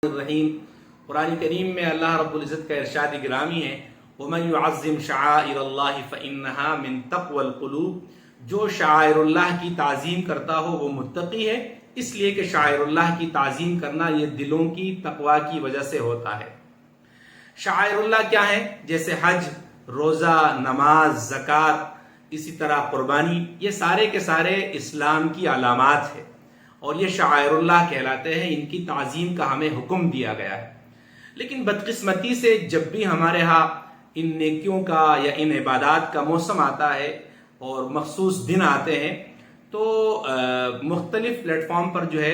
الرحیم قرآن کریم میں اللہ رب العزت کا ارشاد گرامی ہے وَمَنْ يُعَظِّمْ شَعَائِرَ اللَّهِ فَإِنَّهَا مِنْ تَقْوَى الْقُلُوبِ، جو شعائر اللہ کی تعظیم کرتا ہو وہ متقی ہے، اس لیے کہ شعائر اللہ کی تعظیم کرنا یہ دلوں کی تقوی کی وجہ سے ہوتا ہے۔ شعائر اللہ کیا ہیں؟ جیسے حج، روزہ، نماز، زکوٰۃ، اسی طرح قربانی، یہ سارے کے سارے اسلام کی علامات ہیں اور یہ شعائر اللہ کہلاتے ہیں، ان کی تعظیم کا ہمیں حکم دیا گیا ہے۔ لیکن بدقسمتی سے جب بھی ہمارے ہاں ان نیکیوں کا یا ان عبادات کا موسم آتا ہے اور مخصوص دن آتے ہیں تو مختلف پلیٹ فارم پر جو ہے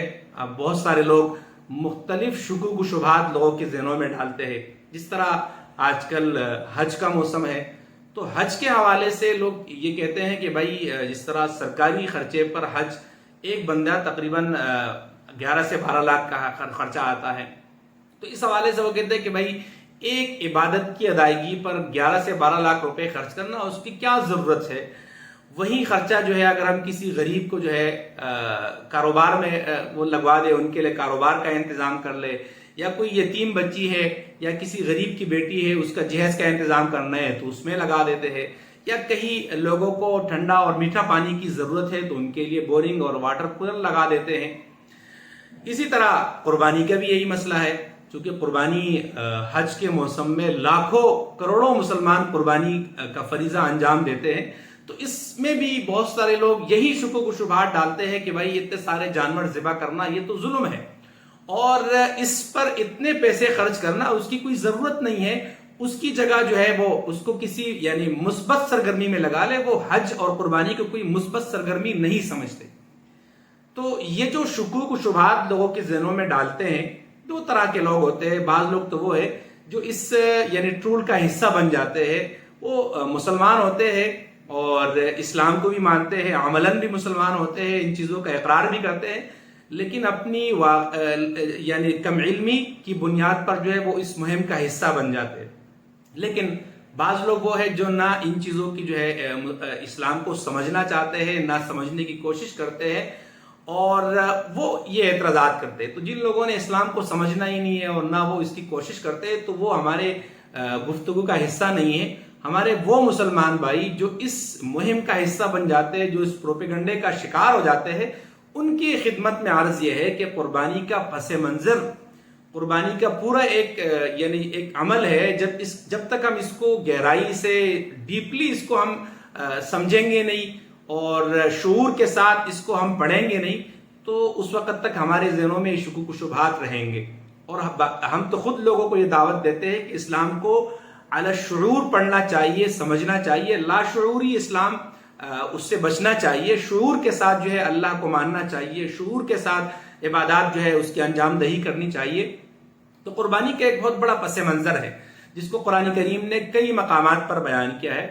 بہت سارے لوگ مختلف شکوک و شبہات لوگوں کے ذہنوں میں ڈالتے ہیں۔ جس طرح آج کل حج کا موسم ہے تو حج کے حوالے سے لوگ یہ کہتے ہیں کہ بھائی جس طرح سرکاری خرچے پر حج ایک بندہ تقریباً 11 سے 12 لاکھ کا خرچہ آتا ہے، تو اس حوالے سے وہ کہتے ہیں کہ بھائی ایک عبادت کی ادائیگی پر 11 سے 12 لاکھ روپے خرچ کرنا اس کی کیا ضرورت ہے؟ وہی خرچہ جو ہے اگر ہم کسی غریب کو جو ہے کاروبار میں وہ لگوا دے، ان کے لیے کاروبار کا انتظام کر لے، یا کوئی یتیم بچی ہے یا کسی غریب کی بیٹی ہے اس کا جہیز کا انتظام کرنا ہے تو اس میں لگا دیتے ہیں، یا کہیں لوگوں کو ٹھنڈا اور میٹھا پانی کی ضرورت ہے تو ان کے لیے بورنگ اور واٹر کولر لگا دیتے ہیں۔ اسی طرح قربانی کا بھی یہی مسئلہ ہے، چونکہ قربانی حج کے موسم میں لاکھوں کروڑوں مسلمان قربانی کا فریضہ انجام دیتے ہیں، تو اس میں بھی بہت سارے لوگ یہی شکوک و شبہات ڈالتے ہیں کہ بھائی اتنے سارے جانور ذبح کرنا یہ تو ظلم ہے اور اس پر اتنے پیسے خرچ کرنا اس کی کوئی ضرورت نہیں ہے، اس کی جگہ جو ہے وہ اس کو کسی یعنی مثبت سرگرمی میں لگا لے۔ وہ حج اور قربانی کو کوئی مثبت سرگرمی نہیں سمجھتے۔ تو یہ جو شکوک و شبہات لوگوں کے ذہنوں میں ڈالتے ہیں، دو طرح کے لوگ ہوتے ہیں۔ بعض لوگ تو وہ ہے جو اس یعنی ٹرول کا حصہ بن جاتے ہیں، وہ مسلمان ہوتے ہیں اور اسلام کو بھی مانتے ہیں، عملاً بھی مسلمان ہوتے ہیں، ان چیزوں کا اقرار بھی کرتے ہیں، لیکن اپنی یعنی کم علمی کی بنیاد پر جو ہے وہ اس مہم کا حصہ بن جاتے ہیں۔ لیکن بعض لوگ وہ ہے جو نہ ان چیزوں کی جو ہے اسلام کو سمجھنا چاہتے ہیں، نہ سمجھنے کی کوشش کرتے ہیں اور وہ یہ اعتراضات کرتے ہیں۔ تو جن لوگوں نے اسلام کو سمجھنا ہی نہیں ہے اور نہ وہ اس کی کوشش کرتے ہیں تو وہ ہمارے گفتگو کا حصہ نہیں ہے۔ ہمارے وہ مسلمان بھائی جو اس مہم کا حصہ بن جاتے ہیں، جو اس پروپیگنڈے کا شکار ہو جاتے ہیں، ان کی خدمت میں عرض یہ ہے کہ قربانی کا پس منظر، قربانی کا پورا ایک یعنی ایک عمل ہے، جب تک ہم اس کو گہرائی سے ڈیپلی اس کو ہم سمجھیں گے نہیں اور شعور کے ساتھ اس کو ہم پڑھیں گے نہیں تو اس وقت تک ہمارے ذہنوں میں شکوک و شبہات رہیں گے۔ اور ہم تو خود لوگوں کو یہ دعوت دیتے ہیں کہ اسلام کو علی شعور پڑھنا چاہیے، سمجھنا چاہیے، لاشعوری اسلام اس سے بچنا چاہیے، شعور کے ساتھ جو ہے اللہ کو ماننا چاہیے، شعور کے ساتھ عبادات جو ہے اس کی انجام دہی کرنی چاہیے۔ تو قربانی کا ایک بہت بڑا پس منظر ہے جس کو قرآن کریم نے کئی مقامات پر بیان کیا ہے۔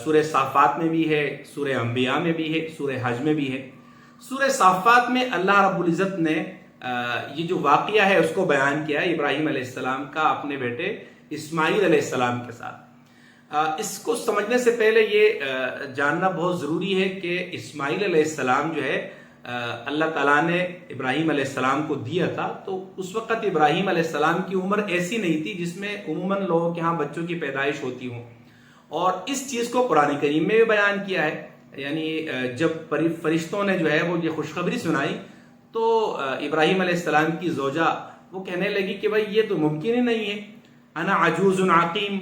سورہ صافات میں بھی ہے، سورہ انبیاء میں بھی ہے، سورہ حج میں بھی ہے۔ سورہ صافات میں اللہ رب العزت نے یہ جو واقعہ ہے اس کو بیان کیا ہے، ابراہیم علیہ السلام کا اپنے بیٹے اسماعیل علیہ السلام کے ساتھ۔ اس کو سمجھنے سے پہلے یہ جاننا بہت ضروری ہے کہ اسماعیل علیہ السلام جو ہے اللہ تعالیٰ نے ابراہیم علیہ السلام کو دیا تھا، تو اس وقت ابراہیم علیہ السلام کی عمر ایسی نہیں تھی جس میں عموماً لوگوں کے ہاں بچوں کی پیدائش ہوتی ہوں، اور اس چیز کو قرآن کریم میں بھی بیان کیا ہے۔ یعنی جب فرشتوں نے جو ہے وہ یہ خوشخبری سنائی تو ابراہیم علیہ السلام کی زوجہ وہ کہنے لگی کہ بھائی یہ تو ممکن ہی نہیں ہے، انا عجوز عقیم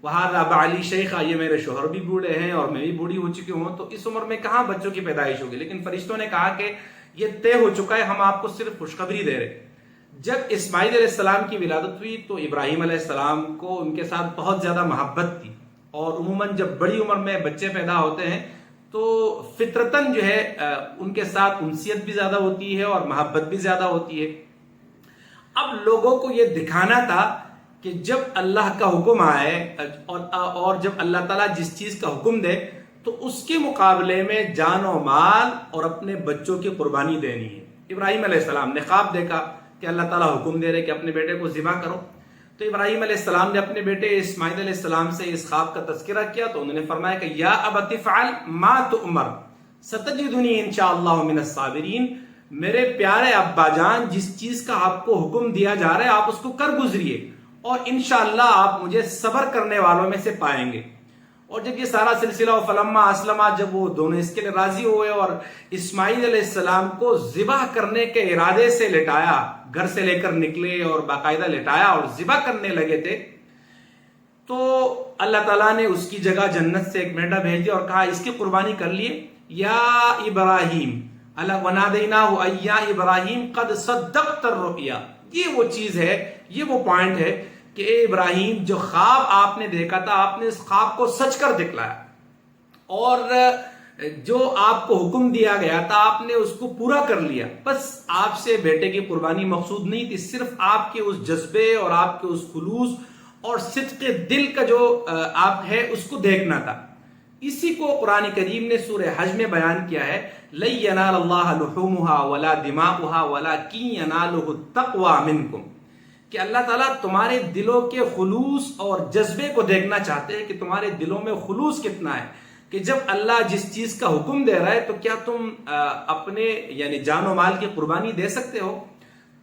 وہذا بعلی شیخا، یہ میرے شوہر بھی بوڑھے ہیں اور میں بھی بوڑھی ہو چکی ہوں، تو اس عمر میں کہاں بچوں کی پیدائش ہوگی؟ لیکن فرشتوں نے کہا کہ یہ طے ہو چکا ہے، ہم آپ کو صرف خوشخبری دے رہے۔ جب اسماعیل علیہ السلام کی ولادت ہوئی تو ابراہیم علیہ السلام کو ان کے ساتھ بہت زیادہ محبت تھی، اور عموماً جب بڑی عمر میں بچے پیدا ہوتے ہیں تو فطرتاً جو ہے ان کے ساتھ انسیت بھی زیادہ ہوتی ہے اور محبت بھی زیادہ ہوتی ہے۔ اب لوگوں کو یہ دکھانا تھا کہ جب اللہ کا حکم آئے اور جب اللہ تعالیٰ جس چیز کا حکم دے تو اس کے مقابلے میں جان و مال اور اپنے بچوں کی قربانی دینی ہے۔ ابراہیم علیہ السلام نے خواب دیکھا کہ اللہ تعالیٰ حکم دے رہے کہ اپنے بیٹے کو ذبح کرو، تو ابراہیم علیہ السلام نے اپنے بیٹے اسماعیل علیہ السلام سے اس خواب کا تذکرہ کیا تو انہوں نے فرمایا کہ یا ابت افعل ما تؤمر ستجدنی انشاءاللہ من الصابرین، میرے پیارے ابا جان، جس چیز کا آپ کو حکم دیا جا رہا ہے آپ اس کو کر گزریے، اور انشاءاللہ آپ مجھے صبر کرنے والوں میں سے پائیں گے۔ اور جب یہ سارا سلسلہ فلما اسلما، جب وہ دونوں اس کے لیے راضی ہوئے اور اسماعیل علیہ السلام کو ذبح کرنے کے ارادے سے لٹایا، گھر سے لے کر نکلے اور باقاعدہ لٹایا اور ذبح کرنے لگے تھے، تو اللہ تعالیٰ نے اس کی جگہ جنت سے ایک مینڈا بھیج دیا اور کہا اس کی قربانی کر لیے، یا ابراہیم اللہ ونادیناہ اے یا ابراہیم قد صدقت الرؤیا۔ یہ وہ چیز ہے، یہ وہ پوائنٹ ہے کہ اے ابراہیم، جو خواب آپ نے دیکھا تھا آپ نے اس خواب کو سچ کر دکھلایا، اور جو آپ کو حکم دیا گیا تھا آپ نے اس کو پورا کر لیا۔ بس آپ سے بیٹے کی قربانی مقصود نہیں تھی، صرف آپ کے اس جذبے اور آپ کے اس خلوص اور صدق دل کا جو آپ ہے اس کو دیکھنا تھا۔ اسی کو قرآن کریم نے سورہ حج میں بیان کیا ہے، لَن يَنَالَ اللَّهَ لُحُومُهَا وَلَا دِمَاؤُهَا وَلَكِن يَنَالُهُ التَّقْوَى مِنكُمْ، کہ اللہ تعالیٰ تمہارے دلوں کے خلوص اور جذبے کو دیکھنا چاہتے ہیں کہ تمہارے دلوں میں خلوص کتنا ہے، کہ جب اللہ جس چیز کا حکم دے رہا ہے تو کیا تم اپنے یعنی جان و مال کی قربانی دے سکتے ہو؟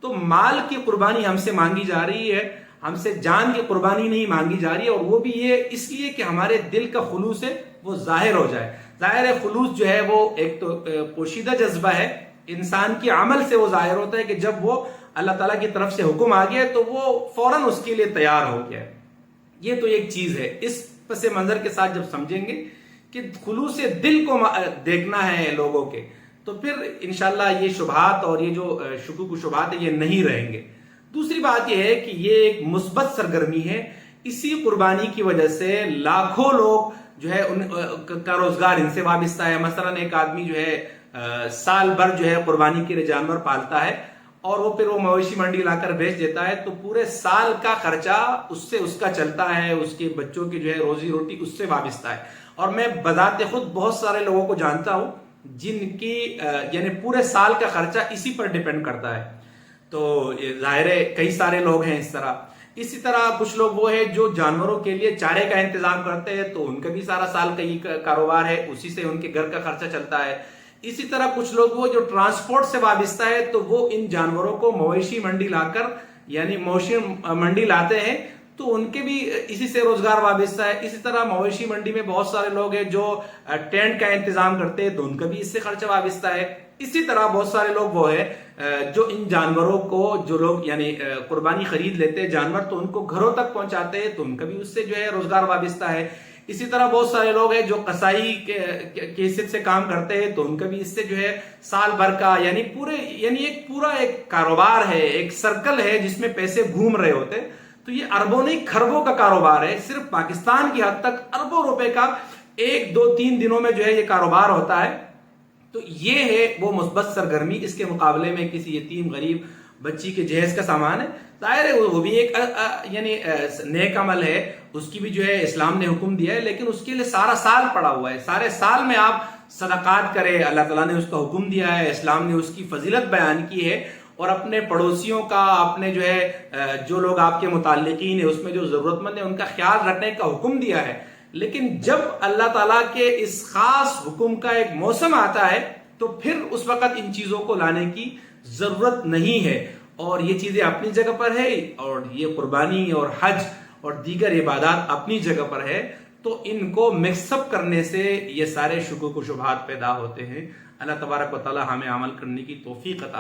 تو مال کی قربانی ہم سے مانگی جا رہی ہے، ہم سے جان کی قربانی نہیں مانگی جا رہی ہے، اور وہ بھی یہ اس لیے کہ ہمارے دل کا خلوص ہے وہ ظاہر ہو جائے۔ ظاہر ہے خلوص جو ہے وہ ایک تو پوشیدہ جذبہ ہے، انسان کی عمل سے وہ ظاہر ہوتا ہے کہ جب وہ اللہ تعالیٰ کی طرف سے حکم آ گیا تو وہ فوراً اس کے لیے تیار ہو گیا۔ یہ تو ایک چیز ہے، اس پس منظر کے ساتھ جب سمجھیں گے کہ خلوص دل کو دیکھنا ہے لوگوں کے، تو پھر انشاءاللہ یہ شبہات اور یہ جو شکوک و شبہات ہیں یہ نہیں رہیں گے۔ دوسری بات یہ ہے کہ یہ ایک مثبت سرگرمی ہے، اسی قربانی کی وجہ سے لاکھوں لوگ جو ہے ان کا روزگار ان سے وابستہ ہے۔ مثلا ایک آدمی جو ہے سال بھر جو ہے قربانی کے لیے جانور پالتا ہے اور وہ پھر وہ مویشی منڈی لا کر بیچ دیتا ہے، تو پورے سال کا خرچہ اس سے اس کا چلتا ہے، اس کے بچوں کی جو ہے روزی روٹی اس سے وابستہ ہے۔ اور میں بذات خود بہت سارے لوگوں کو جانتا ہوں جن کی یعنی پورے سال کا خرچہ اسی پر ڈیپینڈ کرتا ہے۔ تو ظاہر ہے کئی سارے لوگ ہیں اس طرح۔ اسی طرح کچھ لوگ وہ ہیں جو جانوروں کے لیے چارے کا انتظام کرتے ہیں، تو ان کا بھی سارا سال کا یہ کاروبار ہے، اسی سے ان کے گھر کا خرچہ چلتا ہے۔ اسی طرح کچھ لوگ وہ جو ٹرانسپورٹ سے وابستہ ہے، تو وہ ان جانوروں کو مویشی منڈی لا کر یعنی مویشی منڈی لاتے ہیں، تو ان کے بھی اسی سے روزگار وابستہ ہے۔ اسی طرح مویشی منڈی میں بہت سارے لوگ ہیں جو ٹینٹ کا انتظام کرتے ہیں، تو ان کا بھی اس سے خرچہ وابستہ ہے۔ اسی طرح بہت سارے لوگ وہ ہیں جو ان جانوروں کو جو لوگ یعنی قربانی خرید لیتے ہیں جانور، تو ان کو گھروں تک پہنچاتے ہیں، تو ان کا بھی اس سے جو ہے روزگار وابستہ ہے۔ اسی طرح بہت سارے لوگ ہیں جو قصائی کے حیثیت سے کام کرتے ہیں، تو ان کا بھی اس سے جو ہے سال بھر کا یعنی ایک پورا ایک کاروبار ہے، ایک سرکل ہے جس میں پیسے گھوم رہے ہوتے ہیں۔ تو یہ اربوں نہیں کھربوں کا کاروبار ہے، صرف پاکستان کی حد تک اربوں روپے کا 1-2-3 دنوں میں جو ہے یہ کاروبار ہوتا ہے۔ تو یہ ہے وہ مثبت سرگرمی، اس کے مقابلے میں کسی یتیم غریب بچی کے جہیز کا سامان ہے، ظاہر ہے وہ بھی ایک یعنی نیک عمل ہے، اس کی بھی جو ہے اسلام نے حکم دیا ہے، لیکن اس کے لیے سارا سال پڑا ہوا ہے۔ سارے سال میں آپ صدقات کریں، اللہ تعالیٰ نے اس کا حکم دیا ہے، اسلام نے اس کی فضیلت بیان کی ہے، اور اپنے پڑوسیوں کا، اپنے جو ہے جو لوگ آپ کے متعلقین ہیں اس میں جو ضرورت مند ہیں ان کا خیال رکھنے کا حکم دیا ہے۔ لیکن جب اللہ تعالیٰ کے اس خاص حکم کا ایک موسم آتا ہے تو پھر اس وقت ان چیزوں کو لانے کی ضرورت نہیں ہے، اور یہ چیزیں اپنی جگہ پر ہے، اور یہ قربانی اور حج اور دیگر عبادات اپنی جگہ پر ہے، تو ان کو مکس اپ کرنے سے یہ سارے شکوک و شبہات پیدا ہوتے ہیں۔ اللہ تبارک و تعالی ہمیں عمل کرنے کی توفیق عطا